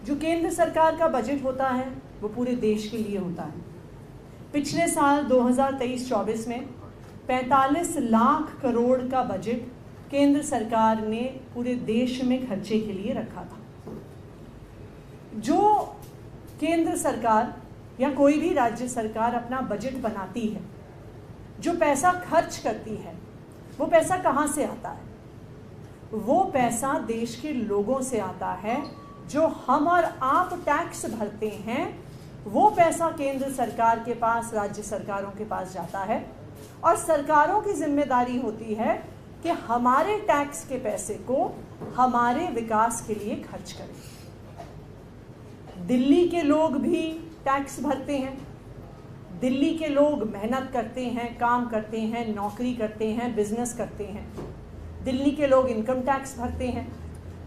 जो केंद्र सरकार का बजट होता है वो पूरे देश के लिए होता है। पिछले साल 2023-24 में 45 लाख करोड़ का बजट केंद्र सरकार ने पूरे देश में खर्चे के लिए रखा था। जो केंद्र सरकार या कोई भी राज्य सरकार अपना बजट बनाती है, जो पैसा खर्च करती है, वो पैसा कहाँ से आता है? वो पैसा देश के लोगों से आता है। जो हम और आप टैक्स भरते हैं वो पैसा केंद्र सरकार के पास, राज्य सरकारों के पास जाता है और सरकारों की जिम्मेदारी होती है कि हमारे टैक्स के पैसे को हमारे विकास के लिए खर्च करें। दिल्ली के लोग भी टैक्स भरते हैं। दिल्ली के लोग मेहनत करते हैं, काम करते हैं, नौकरी करते हैं, बिजनेस करते हैं। दिल्ली के लोग इनकम टैक्स भरते हैं।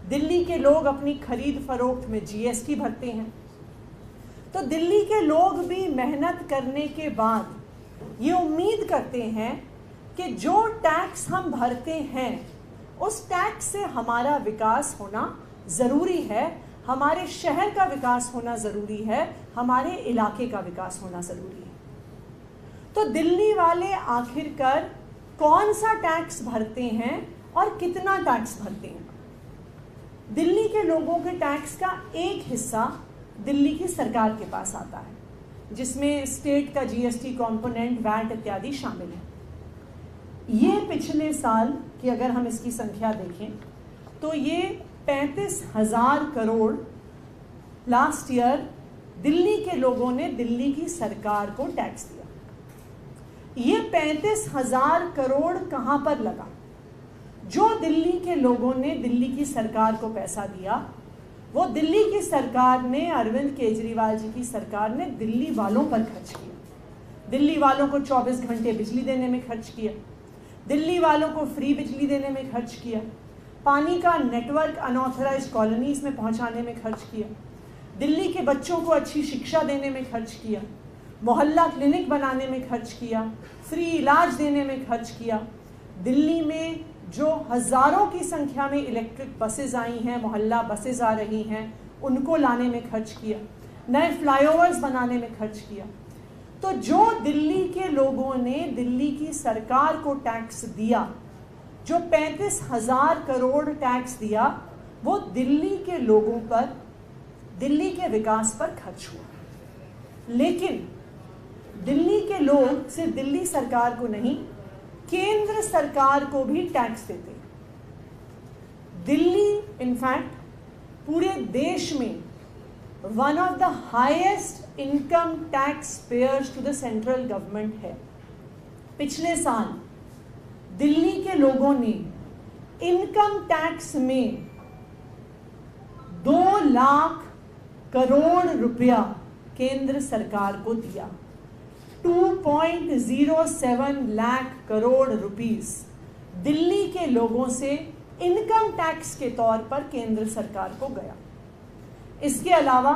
दिल्ली के लोग अपनी खरीद फरोख्त में जीएसटी भरते हैं। तो दिल्ली के लोग भी मेहनत करने के बाद ये उम्मीद करते हैं कि जो टैक्स हम भरते हैं उस टैक्स से हमारा विकास होना ज़रूरी है, हमारे शहर का विकास होना ज़रूरी है, हमारे इलाके का विकास होना ज़रूरी है। तो दिल्ली वाले आखिरकार कौन सा टैक्स भरते हैं और कितना टैक्स भरते हैं? दिल्ली के लोगों के टैक्स का एक हिस्सा दिल्ली की सरकार के पास आता है, जिसमें स्टेट का जीएसटी कंपोनेंट, वैट इत्यादि शामिल है। ये पिछले साल की अगर हम इसकी संख्या देखें तो ये 35,000 करोड़ लास्ट ईयर दिल्ली के लोगों ने दिल्ली की सरकार को टैक्स दिया। ये 35,000 करोड़ कहाँ पर लगा? जो दिल्ली के लोगों ने दिल्ली की सरकार को पैसा दिया वो दिल्ली की सरकार ने, अरविंद केजरीवाल जी की सरकार ने दिल्ली वालों पर खर्च किया। दिल्ली वालों को 24 घंटे बिजली देने में खर्च किया, दिल्ली वालों को फ्री बिजली देने में खर्च किया, पानी का नेटवर्क अनऑथराइज कॉलोनीज में पहुंचाने में खर्च किया, दिल्ली के बच्चों को अच्छी शिक्षा देने में खर्च किया, मोहल्ला क्लिनिक बनाने में खर्च किया, फ्री इलाज देने में खर्च किया। दिल्ली में जो हज़ारों की संख्या में इलेक्ट्रिक बसेज आई हैं, मोहल्ला बसेज आ रही हैं, उनको लाने में खर्च किया, नए फ्लाईओवर्स बनाने में खर्च किया। तो जो दिल्ली के लोगों ने दिल्ली की सरकार को टैक्स दिया, जो 35,000 करोड़ टैक्स दिया, वो दिल्ली के लोगों पर, दिल्ली के विकास पर खर्च हुआ। लेकिन दिल्ली के लोग सिर्फ दिल्ली सरकार को नहीं, केंद्र सरकार को भी टैक्स देते हैं। दिल्ली इनफैक्ट पूरे देश में one of the highest income tax payers to the central government है। पिछले साल दिल्ली के लोगों ने इनकम टैक्स में 2 लाख करोड़ रुपया केंद्र सरकार को दिया। 2.07 लाख करोड़ रुपीस दिल्ली के लोगों से इनकम टैक्स के तौर पर केंद्र सरकार को गया। इसके अलावा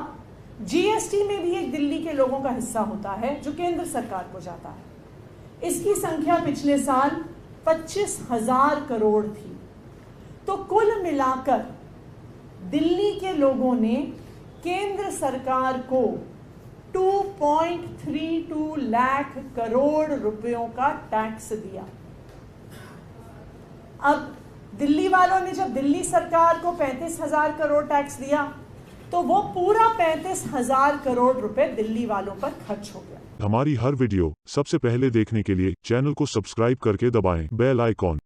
जीएसटी में भी एक दिल्ली के लोगों का हिस्सा होता है जो केंद्र सरकार को जाता है। इसकी संख्या पिछले साल 25,000 करोड़ थी। तो कुल मिलाकर दिल्ली के लोगों ने केंद्र सरकार को 2.32 लाख करोड़ रुपयों का टैक्स दिया। अब दिल्ली वालों ने जब दिल्ली सरकार को 35,000 करोड़ टैक्स दिया तो वो पूरा 35,000 करोड़ रुपए दिल्ली वालों पर खर्च हो गया। हमारी हर वीडियो सबसे पहले देखने के लिए चैनल को सब्सक्राइब करके दबाएं बेल आइकॉन।